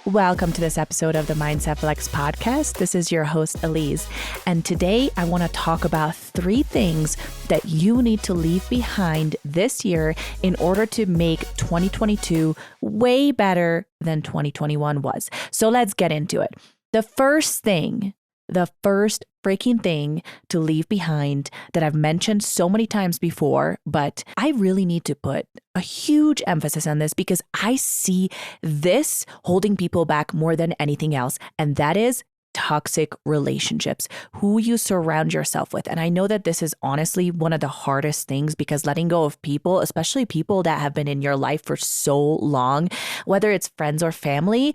Welcome to this episode of the Mindset Flex podcast. This is your host, Elise. And today I want to talk about 3 things that you need to leave behind this year in order to make 2022 way better than 2021 was. So let's get into it. The first freaking thing to leave behind that I've mentioned so many times before, but I really need to put a huge emphasis on this because I see this holding people back more than anything else. And that is toxic relationships, who you surround yourself with. And I know that this is honestly one of the hardest things because letting go of people, especially people that have been in your life for so long, whether it's friends or family,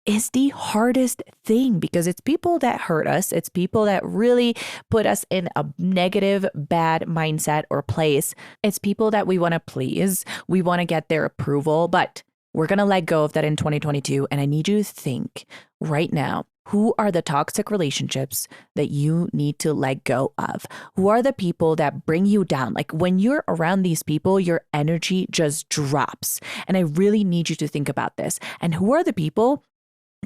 is the hardest thing because it's people that hurt us. It's people that really put us in a negative, bad mindset or place. It's people that we want to please. We want to get their approval, but we're going to let go of that in 2022. And I need you to think right now, who are the toxic relationships that you need to let go of? Who are the people that bring you down? Like when you're around these people, your energy just drops. And I really need you to think about this. And who are the people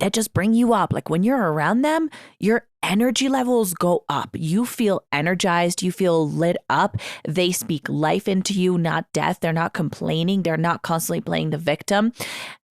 that just bring you up? Like when you're around them, your energy levels go up. You feel energized. You feel lit up. They speak life into you, not death. They're not complaining. They're not constantly playing the victim.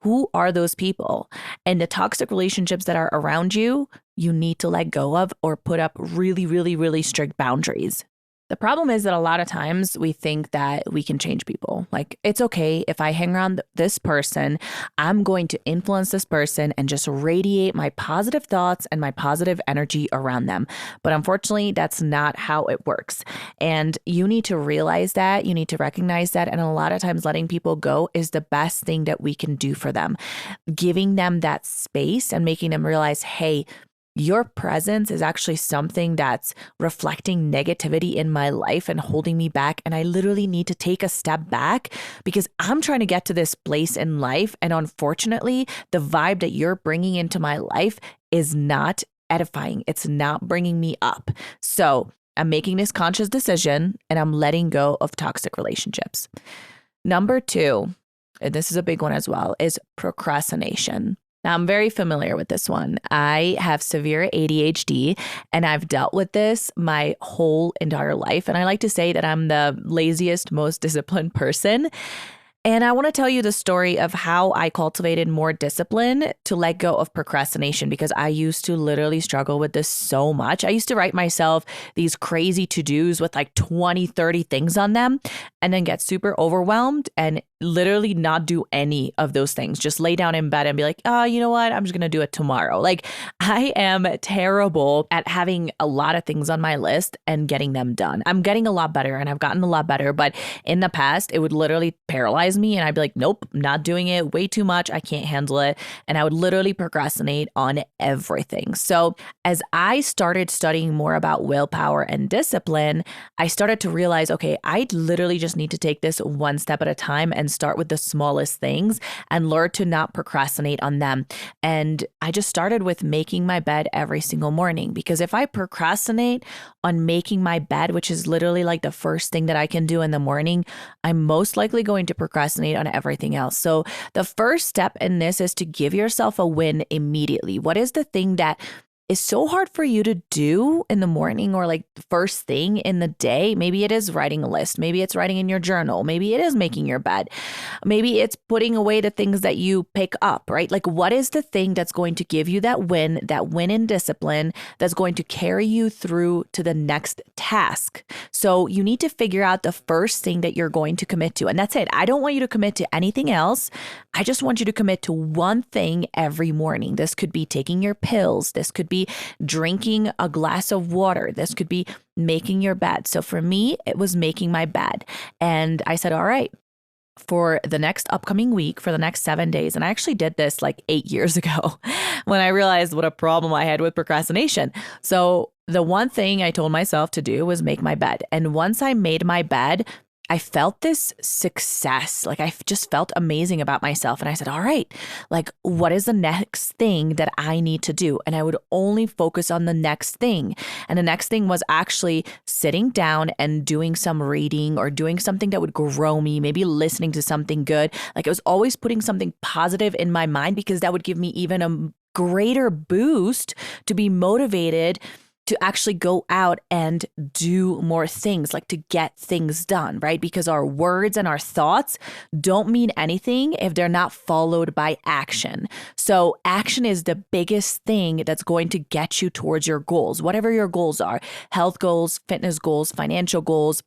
Who are those people? And the toxic relationships that are around you, you need to let go of or put up really, really, really strict boundaries. The problem is that a lot of times we think that we can change people. Like, it's okay if I hang around this person, I'm going to influence this person and just radiate my positive thoughts and my positive energy around them. But unfortunately, that's not how it works. And you need to realize that, you need to recognize that. And a lot of times letting people go is the best thing that we can do for them. Giving them that space and making them realize, hey, your presence is actually something that's reflecting negativity in my life and holding me back. And I literally need to take a step back because I'm trying to get to this place in life. And unfortunately, the vibe that you're bringing into my life is not edifying. It's not bringing me up. So I'm making this conscious decision and I'm letting go of toxic relationships. Number 2, and this is a big one as well, is procrastination. Now, I'm very familiar with this one. I have severe ADHD and I've dealt with this my whole entire life. And I like to say that I'm the laziest, most disciplined person. And I want to tell you the story of how I cultivated more discipline to let go of procrastination because I used to literally struggle with this so much. I used to write myself these crazy to-dos with like 20, 30 things on them and then get super overwhelmed and literally not do any of those things. Just lay down in bed and be like, oh, you know what? I'm just going to do it tomorrow. Like I am terrible at having a lot of things on my list and getting them done. I'm getting a lot better and I've gotten a lot better, but in the past, it would literally paralyze me and I'd be like, nope, not doing it, way too much. I can't handle it. And I would literally procrastinate on everything. So as I started studying more about willpower and discipline, I started to realize, okay, I literally just need to take this one step at a time and start with the smallest things and learn to not procrastinate on them. And I just started with making my bed every single morning because if I procrastinate on making my bed, which is literally like the first thing that I can do in the morning, I'm most likely going to procrastinate on everything else. So the first step in this is to give yourself a win immediately. What is the thing that is so hard for you to do in the morning or like first thing in the day? Maybe it is writing a list. Maybe it's writing in your journal. Maybe it is making your bed. Maybe it's putting away the things that you pick up, right? Like what is the thing that's going to give you that win in discipline that's going to carry you through to the next task? So you need to figure out the first thing that you're going to commit to. And that's it. I don't want you to commit to anything else. I just want you to commit to one thing every morning. This could be taking your pills. This could be drinking a glass of water. This could be making your bed. So for me, it was making my bed. And I said, all right, for the next upcoming week, for the next 7 days. And I actually did this like 8 years ago when I realized what a problem I had with procrastination. So the one thing I told myself to do was make my bed. And once I made my bed, I felt this success. Like just felt amazing about myself. And I said, all right, like what is the next thing that I need to do? And I would only focus on the next thing. And the next thing was actually sitting down and doing some reading or doing something that would grow me, maybe listening to something good. Like I was always putting something positive in my mind because that would give me even a greater boost to be motivated to actually go out and do more things, like to get things done, right? Because our words and our thoughts don't mean anything if they're not followed by action. So action is the biggest thing that's going to get you towards your goals, whatever your goals are, health goals, fitness goals, financial goals,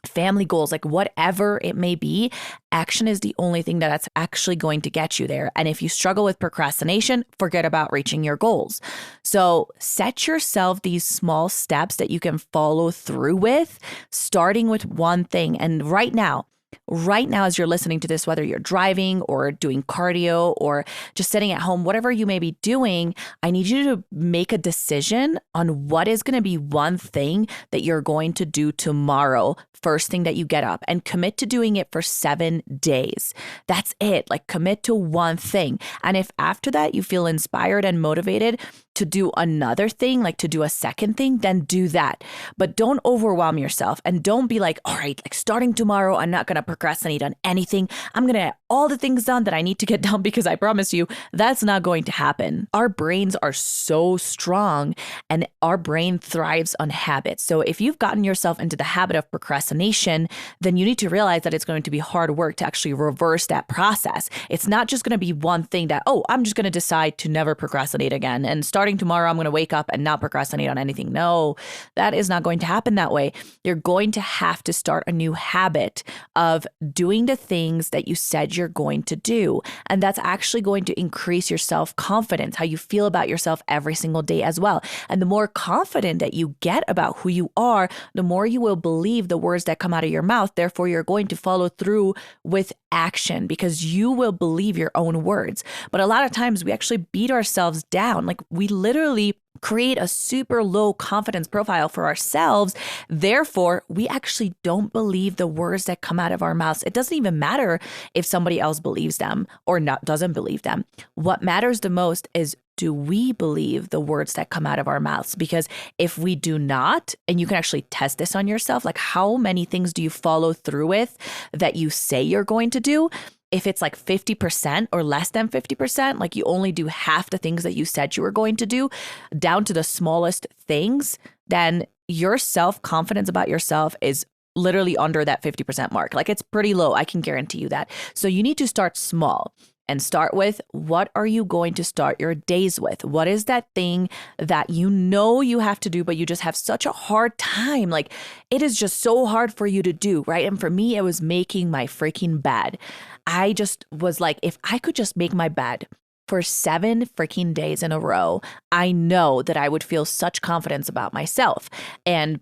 family goals, like whatever it may be, action is the only thing that's actually going to get you there. And if you struggle with procrastination, forget about reaching your goals. So set yourself these small steps that you can follow through with, starting with one thing. And right now, as you're listening to this, whether you're driving or doing cardio or just sitting at home, whatever you may be doing, I need you to make a decision on what is going to be one thing that you're going to do tomorrow, first thing that you get up, and commit to doing it for 7 days. That's it. Like commit to one thing. And if after that you feel inspired and motivated to do another thing, like to do a second thing, then do that. But don't overwhelm yourself and don't be like, all right, like starting tomorrow, I'm not going to procrastinate on anything. I'm going to get all the things done that I need to get done because I promise you that's not going to happen. Our brains are so strong and our brain thrives on habits. So if you've gotten yourself into the habit of procrastination, then you need to realize that it's going to be hard work to actually reverse that process. It's not just going to be one thing that, oh, I'm just going to decide to never procrastinate again. And starting tomorrow, I'm going to wake up and not procrastinate on anything. No, that is not going to happen that way. You're going to have to start a new habit of doing the things that you said you're going to do. And that's actually going to increase your self-confidence, how you feel about yourself every single day as well. And the more confident that you get about who you are, the more you will believe the words that come out of your mouth. Therefore, you're going to follow through with action because you will believe your own words. But a lot of times we actually beat ourselves down. Like we literally create a super low confidence profile for ourselves. Therefore, we actually don't believe the words that come out of our mouths. It doesn't even matter if somebody else believes them or not doesn't believe them. What matters the most is, do we believe the words that come out of our mouths? Because if we do not, and you can actually test this on yourself, like how many things do you follow through with that you say you're going to do? If it's like 50% or less than 50%, like you only do half the things that you said you were going to do, down to the smallest things, then your self-confidence about yourself is literally under that 50% mark. Like it's pretty low. I can guarantee you that. So you need to start small. And start with, what are you going to start your days with? What is that thing that you know you have to do, but you just have such a hard time? Like it is just so hard for you to do, right? And for me, it was making my freaking bed. I just was like, if I could just make my bed for 7 freaking days in a row, I know that I would feel such confidence about myself. And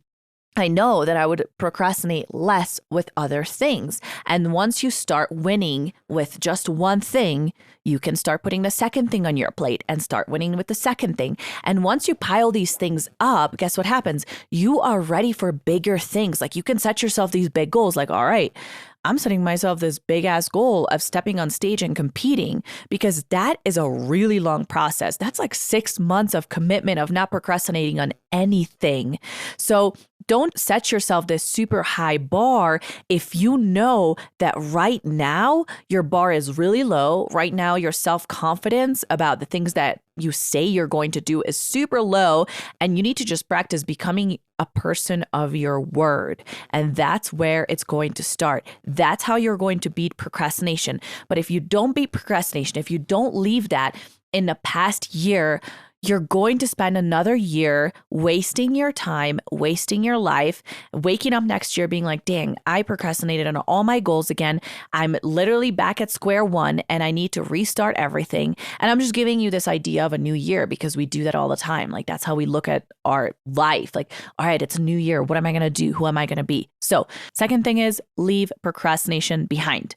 I know that I would procrastinate less with other things. And once you start winning with just one thing, you can start putting the second thing on your plate and start winning with the second thing. And once you pile these things up, guess what happens? You are ready for bigger things. Like you can set yourself these big goals like, all right, I'm setting myself this big ass goal of stepping on stage and competing, because that is a really long process. That's like 6 months of commitment of not procrastinating on anything. So don't set yourself this super high bar if you know that right now your bar is really low. Right now, your self-confidence about the things that you say you're going to do is super low, and you need to just practice becoming a person of your word. And that's where it's going to start. That's how you're going to beat procrastination. But if you don't beat procrastination, if you don't leave that in the past year, you're going to spend another year wasting your time, wasting your life, waking up next year being like, dang, I procrastinated on all my goals again. I'm literally back at square one and I need to restart everything. And I'm just giving you this idea of a new year because we do that all the time. Like that's how we look at our life. Like, all right, it's a new year. What am I going to do? Who am I going to be? So second thing is leave procrastination behind.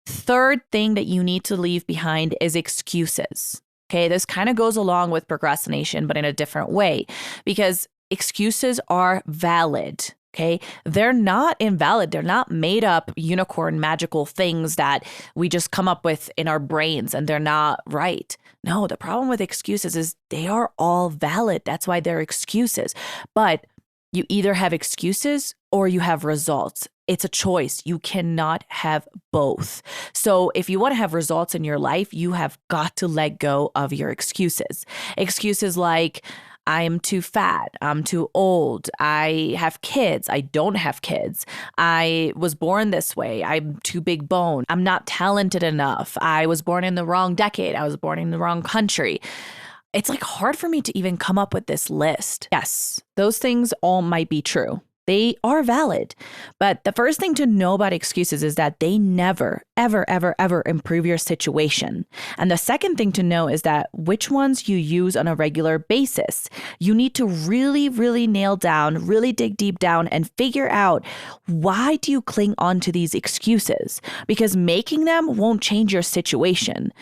Third thing that you need to leave behind is excuses. Okay, this kind of goes along with procrastination, but in a different way, because excuses are valid. Okay. They're not invalid. They're not made up unicorn magical things that we just come up with in our brains and they're not right. No, the problem with excuses is they are all valid. That's why they're excuses. But you either have excuses or you have results. It's a choice. You cannot have both. So if you want to have results in your life, you have got to let go of your excuses. Excuses like, I'm too fat. I'm too old. I have kids. I don't have kids. I was born this way. I'm too big bone. I'm not talented enough. I was born in the wrong decade. I was born in the wrong country. It's like hard for me to even come up with this list. Yes, those things all might be true. They are valid. But the first thing to know about excuses is that they never, ever, ever, ever improve your situation. And the second thing to know is that which ones you use on a regular basis. You need to really, really nail down, really dig deep down and figure out, why do you cling on to these excuses? Because making them won't change your situation.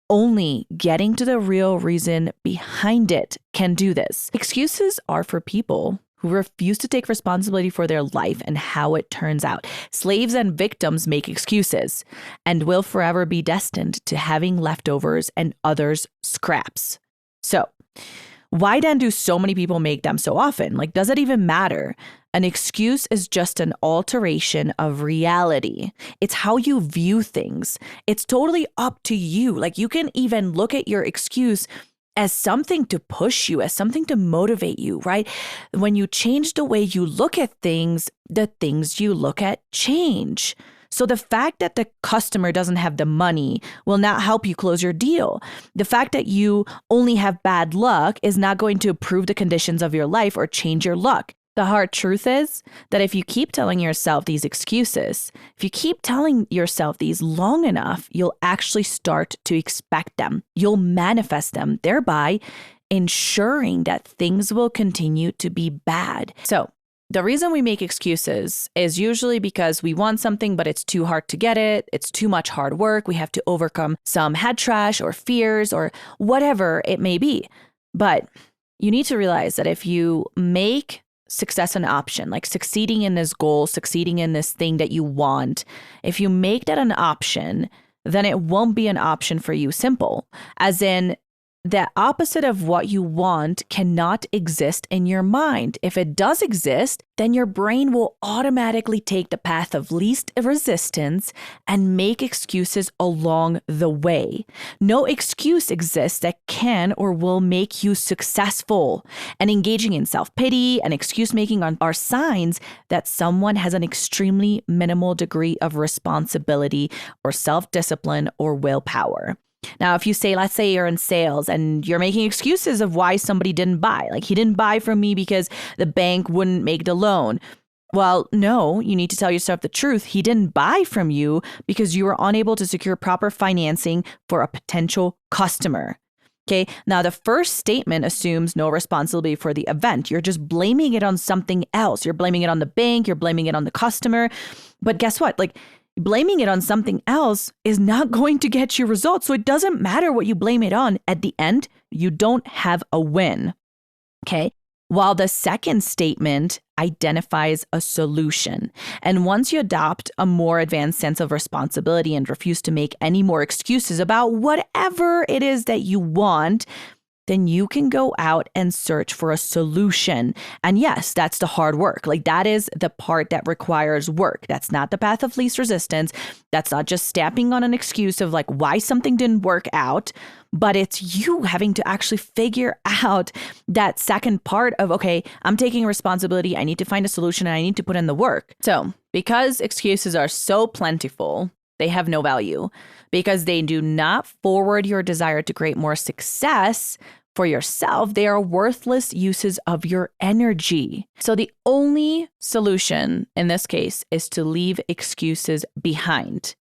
Only getting to the real reason behind it can do this. Excuses are for people who refuse to take responsibility for their life and how it turns out. Slaves and victims make excuses and will forever be destined to having leftovers and others' scraps. So, why then do so many people make them so often? Like, does it even matter? An excuse is just an alteration of reality. It's how you view things. It's totally up to you. Like, you can even look at your excuse as something to push you, as something to motivate you, right? When you change the way you look at things, the things you look at change. So the fact that the customer doesn't have the money will not help you close your deal. The fact that you only have bad luck is not going to improve the conditions of your life or change your luck. The hard truth is that if you keep telling yourself these excuses, if you keep telling yourself these long enough, you'll actually start to expect them. You'll manifest them, thereby ensuring that things will continue to be bad. So the reason we make excuses is usually because we want something, but it's too hard to get it. It's too much hard work. We have to overcome some head trash or fears or whatever it may be. But you need to realize that if you make success an option, like succeeding in this goal, succeeding in this thing that you want, if you make that an option, then it won't be an option for you. Simple. As in, the opposite of what you want cannot exist in your mind. If it does exist, then your brain will automatically take the path of least resistance and make excuses along the way. No excuse exists that can or will make you successful. And engaging in self-pity and excuse making are signs that someone has an extremely minimal degree of responsibility or self-discipline or willpower. Now, if you say, let's say you're in sales and you're making excuses of why somebody didn't buy, like he didn't buy from me because the bank wouldn't make the loan. Well, no, you need to tell yourself the truth. He didn't buy from you because you were unable to secure proper financing for a potential customer. Okay. Now, the first statement assumes no responsibility for the event. You're just blaming it on something else. You're blaming it on the bank. You're blaming it on the customer. But guess what? Like, blaming it on something else is not going to get you results. So it doesn't matter what you blame it on. At the end, you don't have a win. Okay. While the second statement identifies a solution. And once you adopt a more advanced sense of responsibility and refuse to make any more excuses about whatever it is that you want, then you can go out and search for a solution. And yes, that's the hard work. Like, that is the part that requires work. That's not the path of least resistance. That's not just stamping on an excuse of like why something didn't work out, but it's you having to actually figure out that second part of, okay, I'm taking responsibility. I need to find a solution and I need to put in the work. So because excuses are so plentiful, they have no value because they do not forward your desire to create more success for yourself. They are worthless uses of your energy. So the only solution in this case is to leave excuses behind.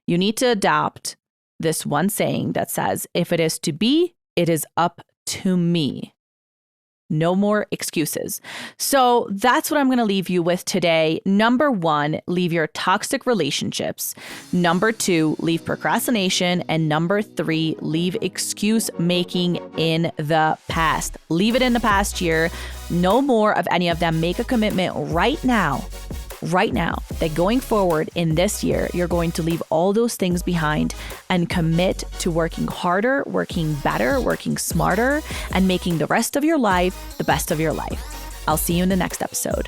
You need to adopt this one saying that says, if it is to be, it is up to me. No more excuses. So that's what I'm going to leave you with today. Number 1, leave your toxic relationships. Number 2, leave procrastination. And number 3, leave excuse making in the past. Leave it in the past year. No more of any of them. Make a commitment right now, that going forward in this year, you're going to leave all those things behind and commit to working harder, working better, working smarter, and making the rest of your life the best of your life. I'll see you in the next episode.